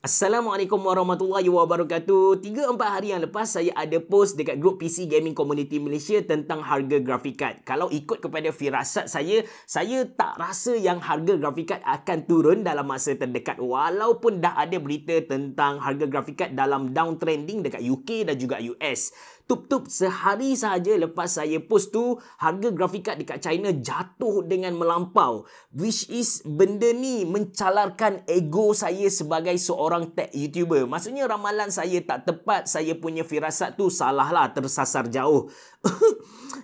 Assalamualaikum warahmatullahi wabarakatuh. 3-4 hari yang lepas saya ada post dekat grup PC Gaming Community Malaysia tentang harga graphic card. Kalau ikut kepada firasat saya tak rasa yang harga graphic card akan turun dalam masa terdekat. Walaupun dah ada berita tentang harga graphic card dalam downtrending dekat UK dan juga US. Tup-tup sehari sahaja lepas saya post tu, harga grafik card dekat China jatuh dengan melampau. Which is benda ni mencalarkan ego saya sebagai seorang tech YouTuber. Maksudnya ramalan saya tak tepat, saya punya firasat tu salah lah, tersasar jauh.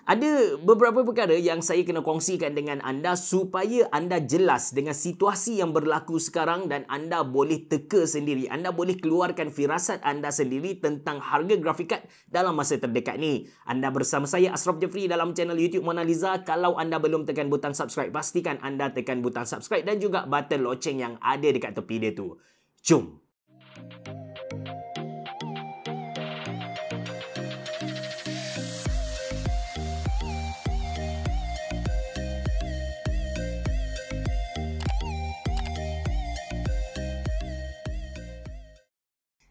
Ada beberapa perkara yang saya kena kongsikan dengan anda supaya anda jelas dengan situasi yang berlaku sekarang dan anda boleh teka sendiri. Anda boleh keluarkan firasat anda sendiri tentang harga grafik card dalam masa terdekat ni. Anda bersama saya Ashraf Jeffrey dalam channel YouTube Mona Lisa. Kalau anda belum tekan butang subscribe, pastikan anda tekan butang subscribe dan juga button loceng yang ada dekat tepi dia tu. Jom!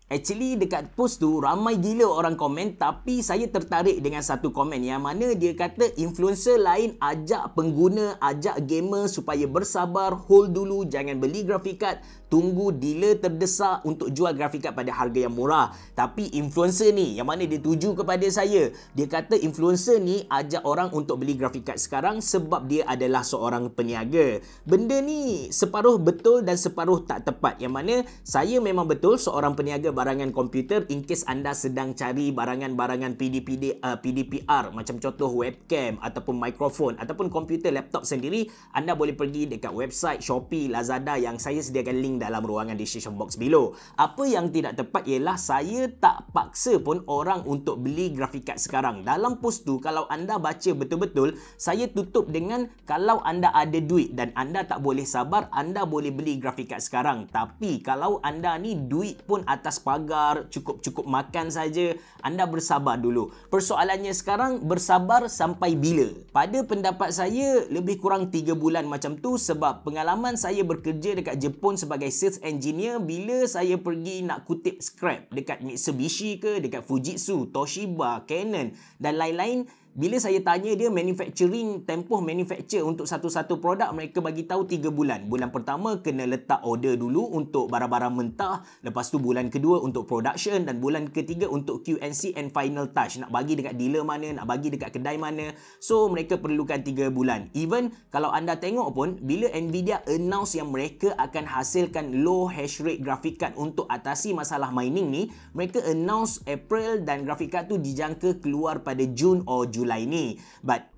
Actually dekat post tu ramai gila orang komen, tapi saya tertarik dengan satu komen yang mana dia kata influencer lain ajak pengguna, ajak gamer supaya bersabar, hold dulu, jangan beli graphic card, tunggu dealer terdesak untuk jual graphic card pada harga yang murah. Tapi influencer ni yang mana dia tuju kepada saya, dia kata influencer ni ajak orang untuk beli graphic card sekarang sebab dia adalah seorang peniaga. Benda ni separuh betul dan separuh tak tepat, yang mana saya memang betul seorang peniaga barangan komputer. In case anda sedang cari barangan-barangan PDPR macam contoh webcam ataupun mikrofon ataupun komputer laptop sendiri, anda boleh pergi dekat website Shopee, Lazada yang saya sediakan link dalam ruangan description box below. Apa yang tidak tepat ialah saya tak paksa pun orang untuk beli graphic card sekarang. Dalam post tu kalau anda baca betul-betul, saya tutup dengan kalau anda ada duit dan anda tak boleh sabar, anda boleh beli graphic card sekarang. Tapi kalau anda ni duit pun atas pagar, cukup-cukup makan saja, anda bersabar dulu. Persoalannya sekarang bersabar sampai bila? Pada pendapat saya lebih kurang 3 bulan macam tu, sebab pengalaman saya bekerja dekat Jepun sebagai sales engineer, bila saya pergi nak kutip scrap dekat Mitsubishi ke, dekat Fujitsu, Toshiba, Canon dan lain-lain, bila saya tanya dia manufacturing, tempoh manufacture untuk satu-satu produk, mereka bagi tahu 3 bulan. Bulan pertama kena letak order dulu untuk barang-barang mentah, lepas tu bulan kedua untuk production dan bulan ketiga untuk QNC and final touch. Nak bagi dekat dealer mana, nak bagi dekat kedai mana. So mereka perlukan 3 bulan. Even kalau anda tengok pun, bila Nvidia announce yang mereka akan hasilkan low hash rate graphic card untuk atasi masalah mining ni, mereka announce April dan graphic card tu dijangka keluar pada Jun or Julai ni. But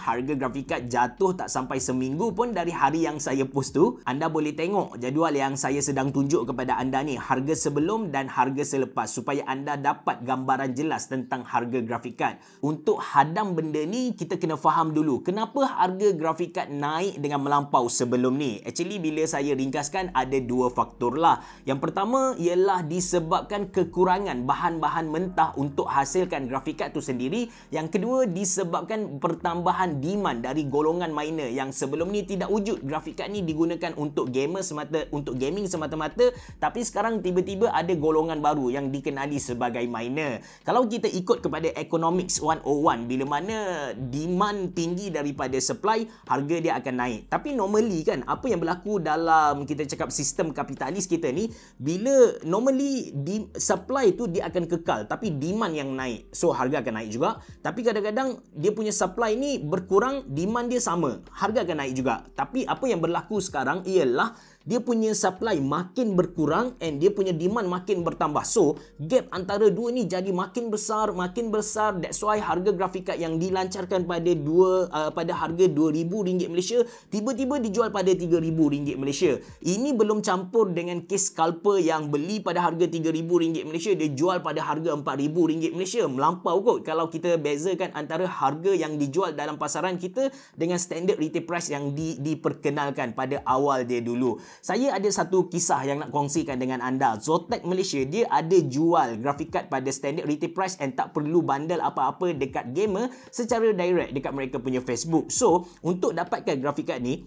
harga graphic card jatuh tak sampai seminggu pun dari hari yang saya post tu. Anda boleh tengok jadual yang saya sedang tunjuk kepada anda ni, harga sebelum dan harga selepas, supaya anda dapat gambaran jelas tentang harga graphic card. Untuk hadam benda ni, kita kena faham dulu kenapa harga graphic card naik dengan melampau sebelum ni. Actually bila saya ringkaskan, ada 2 faktor lah. Yang pertama ialah disebabkan kekurangan bahan-bahan mentah untuk hasilkan graphic card tu sendiri. Yang kedua disebabkan pertambahan demand dari golongan miner yang sebelum ni tidak wujud. Graphic card ni digunakan untuk gamer semata, untuk gaming semata-mata, tapi sekarang tiba-tiba ada golongan baru yang dikenali sebagai miner. Kalau kita ikut kepada Economics 101, bila mana demand tinggi daripada supply, harga dia akan naik. Tapi normally kan, apa yang berlaku dalam kita cakap sistem kapitalis kita ni, bila normally supply tu dia akan kekal, tapi demand yang naik, so harga akan naik juga. Tapi kadang-kadang dia punya supply ni berkurang, demand dia sama, harga akan naik juga. Tapi apa yang berlaku sekarang ialah dia punya supply makin berkurang and dia punya demand makin bertambah. So, gap antara dua ni jadi makin besar, makin besar. That's why harga grafik card yang dilancarkan pada harga RM2,000 Malaysia tiba-tiba dijual pada RM3,000 Malaysia. Ini belum campur dengan kes scalper yang beli pada harga RM3,000 Malaysia, dia jual pada harga RM4,000 Malaysia. Melampau kot kalau kita bezakan antara harga yang dijual dalam pasaran kita dengan standard retail price yang diperkenalkan pada awal dia dulu. Saya ada satu kisah yang nak kongsikan dengan anda. Zotac Malaysia, dia ada jual graphic card pada standard retail price and tak perlu bundle apa-apa dekat gamer secara direct dekat mereka punya Facebook. So, untuk dapatkan graphic card ni,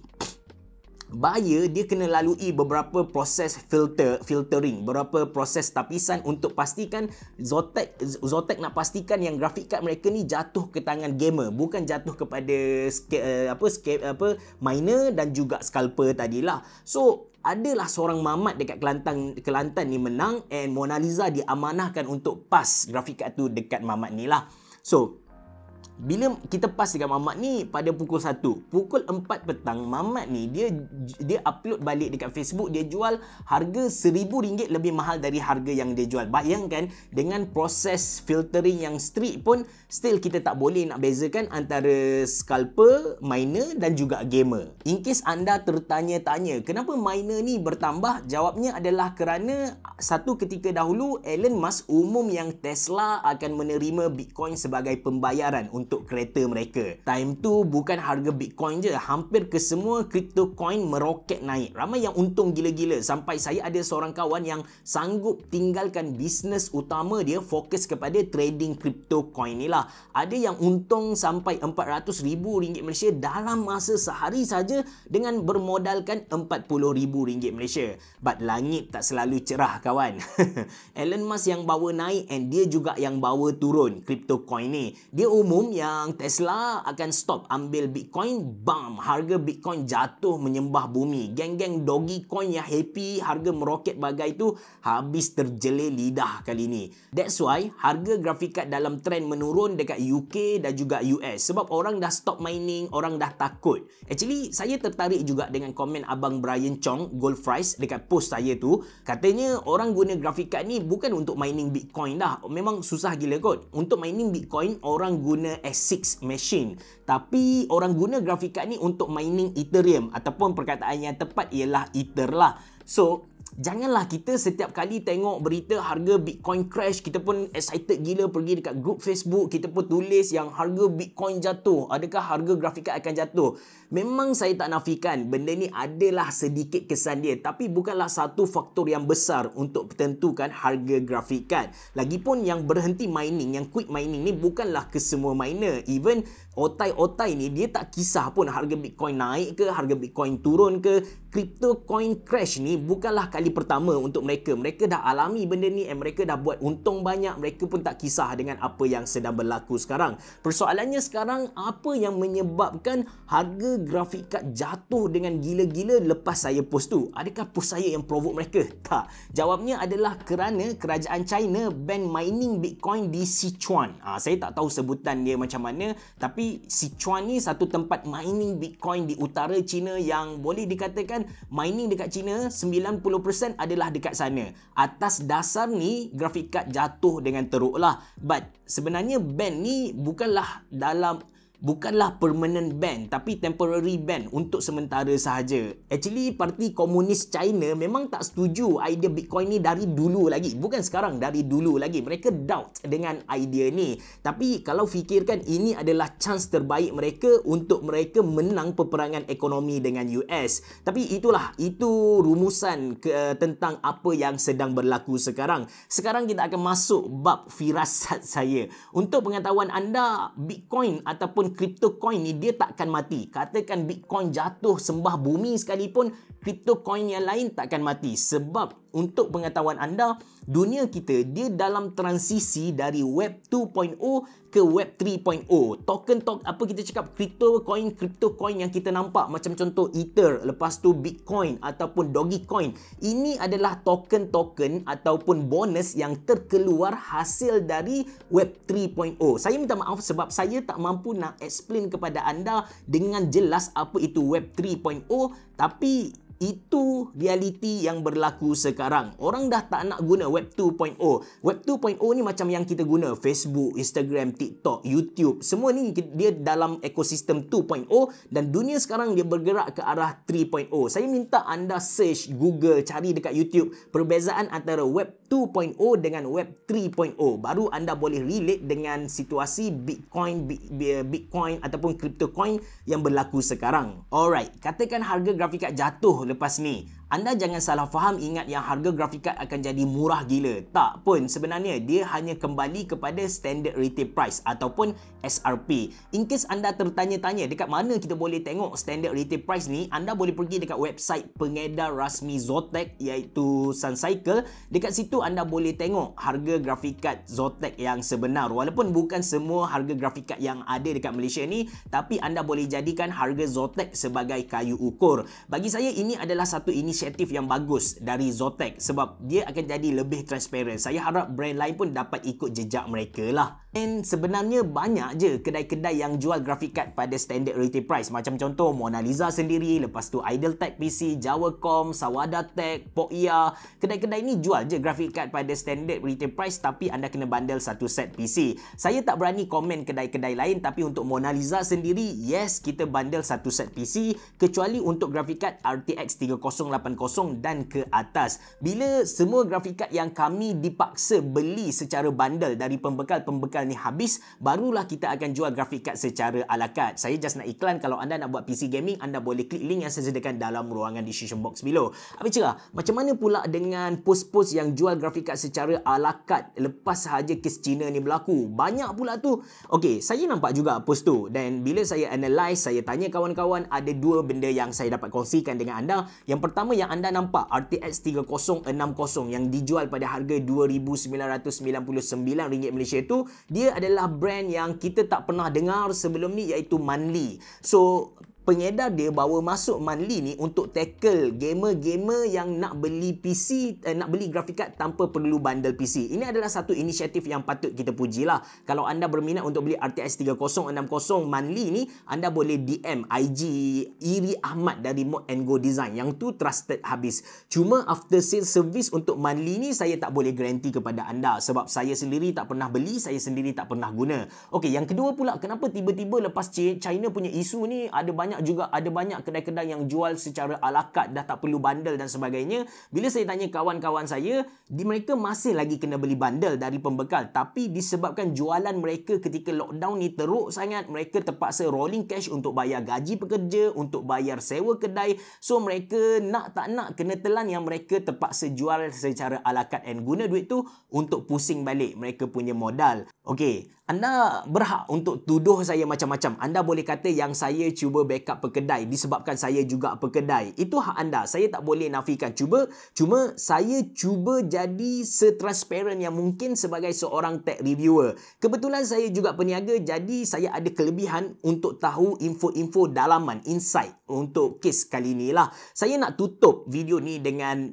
buyer dia kena lalui beberapa proses filtering, beberapa proses tapisan untuk pastikan Zotac nak pastikan yang grafik card mereka ni jatuh ke tangan gamer, bukan jatuh kepada miner dan juga scalper tadilah. So adalah seorang mamat dekat Kelantan ni menang, and Mona Lisa diamanahkan untuk pas grafik card tu dekat mamat ni lah. So bila kita pas dekat mamat ni pada pukul 1, pukul 4 petang, mamat ni dia upload balik dekat Facebook, dia jual harga RM1,000 lebih mahal dari harga yang dia jual. Bayangkan, dengan proses filtering yang strict pun still kita tak boleh nak bezakan antara scalper, miner dan juga gamer. In case anda tertanya-tanya kenapa miner ni bertambah, jawabnya adalah kerana satu ketika dahulu Elon Musk umum yang Tesla akan menerima Bitcoin sebagai pembayaran untuk kereta mereka. Time tu bukan harga Bitcoin je, hampir ke semua crypto coin meroket naik. Ramai yang untung gila-gila, sampai saya ada seorang kawan yang sanggup tinggalkan bisnes utama dia, fokus kepada trading crypto coin ni lah. Ada yang untung sampai RM400,000 Malaysia dalam masa sehari saja dengan bermodalkan RM40,000 Malaysia. But langit tak selalu cerah kawan. Elon Musk yang bawa naik, and dia juga yang bawa turun crypto coin ni. Dia umum yang Tesla akan stop ambil Bitcoin, bam, harga Bitcoin jatuh menyembah bumi. Geng-geng doggy coin yang happy harga meroket bagai tu habis terjelih lidah kali ni. That's why harga grafik card dalam trend menurun dekat UK dan juga US, sebab orang dah stop mining, orang dah takut. Actually saya tertarik juga dengan komen abang Brian Chong Gold Fries dekat post saya tu. Katanya orang guna grafik card ni bukan untuk mining Bitcoin dah, memang susah gila kot. Untuk mining Bitcoin orang guna S6 machine, tapi orang guna grafik card ni untuk mining Ethereum, ataupun perkataan yang tepat ialah Ether lah. So janganlah kita setiap kali tengok berita harga Bitcoin crash, kita pun excited gila pergi dekat grup Facebook, kita pun tulis yang harga Bitcoin jatuh, adakah harga grafik card akan jatuh. Memang saya tak nafikan benda ni adalah sedikit kesan dia, tapi bukanlah satu faktor yang besar untuk tentukan harga grafik card. Lagipun yang berhenti mining, yang quit mining ni bukanlah kesemua miner. Even otai-otai ni dia tak kisah pun harga Bitcoin naik ke, harga Bitcoin turun ke. Crypto coin crash ni bukanlah kali pertama untuk mereka. Mereka dah alami benda ni, and mereka dah buat untung banyak. Mereka pun tak kisah dengan apa yang sedang berlaku sekarang. Persoalannya sekarang, apa yang menyebabkan harga grafik card jatuh dengan gila-gila lepas saya post tu? Adakah post saya yang provoke mereka? Tak. Jawabnya adalah kerana kerajaan China ban mining Bitcoin di Sichuan. Saya tak tahu sebutan dia macam mana, tapi Sichuan ni satu tempat mining Bitcoin di utara China yang boleh dikatakan mining dekat China 90% adalah dekat sana. Atas dasar ni grafik card jatuh dengan teruk lah. But sebenarnya ban ni bukanlah permanent ban, tapi temporary ban untuk sementara sahaja. Actually parti komunis China memang tak setuju idea Bitcoin ni dari dulu lagi. Bukan sekarang, dari dulu lagi. Mereka doubt dengan idea ni. Tapi kalau fikirkan, ini adalah chance terbaik mereka untuk mereka menang peperangan ekonomi dengan US. Tapi itu rumusan tentang apa yang sedang berlaku sekarang. Sekarang kita akan masuk bab firasat saya. Untuk pengetahuan anda, Bitcoin ataupun crypto coin ni dia takkan mati. Katakan Bitcoin jatuh sembah bumi sekalipun, crypto coin yang lain takkan mati. Sebab untuk pengetahuan anda, dunia kita dia dalam transisi dari Web 2.0 ke Web 3.0. Apa kita cakap, crypto coin yang kita nampak macam contoh Ether, lepas tu Bitcoin ataupun Dogecoin. Ini adalah token-token ataupun bonus yang terkeluar hasil dari Web 3.0. Saya minta maaf sebab saya tak mampu nak explain kepada anda dengan jelas apa itu Web 3.0, tapi itu realiti yang berlaku sekarang. Orang dah tak nak guna Web 2.0. Web 2.0 ni macam yang kita guna Facebook, Instagram, TikTok, YouTube. Semua ni dia dalam ekosistem 2.0, dan dunia sekarang dia bergerak ke arah 3.0. Saya minta anda search Google, cari dekat YouTube perbezaan antara Web 2.0 dengan Web 3.0. Baru anda boleh relate dengan situasi Bitcoin ataupun crypto coin yang berlaku sekarang. Alright, katakan harga grafik card jatuh lepas ni. Anda jangan salah faham ingat yang harga graphic card akan jadi murah gila. Tak pun, sebenarnya dia hanya kembali kepada standard retail price ataupun SRP. In case anda tertanya-tanya dekat mana kita boleh tengok standard retail price ni, anda boleh pergi dekat website pengedar rasmi Zotac iaitu Suncycle. Dekat situ anda boleh tengok harga graphic card Zotac yang sebenar. Walaupun bukan semua harga graphic card yang ada dekat Malaysia ni, tapi anda boleh jadikan harga Zotac sebagai kayu ukur. Bagi saya ini adalah satu inisiatif yang bagus dari Zotac sebab dia akan jadi lebih transparent. Saya harap brand lain pun dapat ikut jejak mereka lah. Dan sebenarnya banyak je kedai-kedai yang jual graphic card pada standard retail price. Macam contoh Mona Lisa sendiri, lepas tu Idle-Tech PC, Jawacom, Sawada Tech, Pokia. Kedai-kedai ni jual je graphic card pada standard retail price tapi anda kena bundle satu set PC. Saya tak berani komen kedai-kedai lain tapi untuk Mona Lisa sendiri, yes, kita bundle satu set PC kecuali untuk graphic card RTX 3080 dan ke atas. Bila semua graphic card yang kami dipaksa beli secara bundle dari pembekal-pembekal ni habis, barulah kita akan jual graphic card secara ala carte. Saya just nak iklan, kalau anda nak buat PC gaming, anda boleh klik link yang saya sediakan dalam ruangan description box below. Habis cerah, macam mana pula dengan post-post yang jual graphic card secara ala carte lepas sahaja kes China ni berlaku? Banyak pula tu. Okey, saya nampak juga post tu dan bila saya analyse, saya tanya kawan-kawan, ada dua benda yang saya dapat kongsikan dengan anda. Yang pertama yang anda nampak, RTX 3060 yang dijual pada harga RM2,999 Malaysia tu, dia adalah brand yang kita tak pernah dengar sebelum ni iaitu Manly. So pengedar dia bawa masuk Manly ni untuk tackle gamer-gamer yang nak beli PC, nak beli graphic card tanpa perlu bundle PC. Ini adalah satu inisiatif yang patut kita pujilah. Kalau anda berminat untuk beli RTX 3060 Manly ni, anda boleh DM IG Iri Ahmad dari Mod & Go Design. Yang tu trusted habis. Cuma after sales service untuk Manly ni saya tak boleh garanti kepada anda sebab saya sendiri tak pernah beli, saya sendiri tak pernah guna. Okey, yang kedua pula, kenapa tiba-tiba lepas China punya isu ni ada banyak kedai-kedai yang jual secara ala carte, dah tak perlu bundle dan sebagainya. Bila saya tanya kawan-kawan saya, mereka masih lagi kena beli bundle dari pembekal, tapi disebabkan jualan mereka ketika lockdown ni teruk sangat, mereka terpaksa rolling cash untuk bayar gaji pekerja, untuk bayar sewa kedai. So mereka nak tak nak kena telan yang mereka terpaksa jual secara ala carte and guna duit tu untuk pusing balik mereka punya modal. Okey, anda berhak untuk tuduh saya macam-macam. Anda boleh kata yang saya cuba backup pekedai disebabkan saya juga pekedai. Itu hak anda. Saya tak boleh nafikan. Cuma saya cuba jadi setransparent yang mungkin sebagai seorang tech reviewer. Kebetulan saya juga peniaga, jadi saya ada kelebihan untuk tahu info-info dalaman, insight untuk kes kali ni lah. Saya nak tutup video ni dengan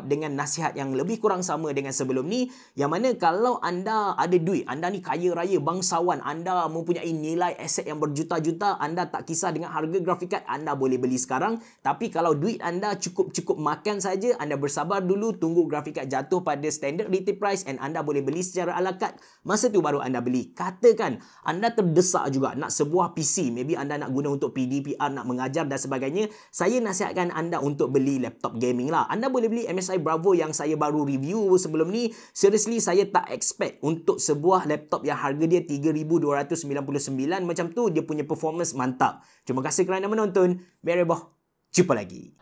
dengan nasihat yang lebih kurang sama dengan sebelum ni, yang mana kalau anda ada duit, anda ni kaya raya, bangsawan, anda mempunyai nilai aset yang berjuta-juta, anda tak kisah dengan harga graphic card, anda boleh beli sekarang. Tapi kalau duit anda cukup makan saja, anda bersabar dulu, tunggu graphic card jatuh pada standard retail price and anda boleh beli secara ala carte. Masa tu baru anda beli. Katakan anda terdesak juga nak sebuah PC, maybe anda nak guna untuk PDPR, nak mengajar dan sebagainya, saya nasihatkan anda untuk beli laptop gaming lah. Anda boleh beli MSI Bravo yang saya baru review sebelum ni. Seriously, saya tak expect untuk sebuah laptop yang harga dia 3,299 macam tu, dia punya performance mantap. Terima kasih kerana menonton. Jumpa lagi.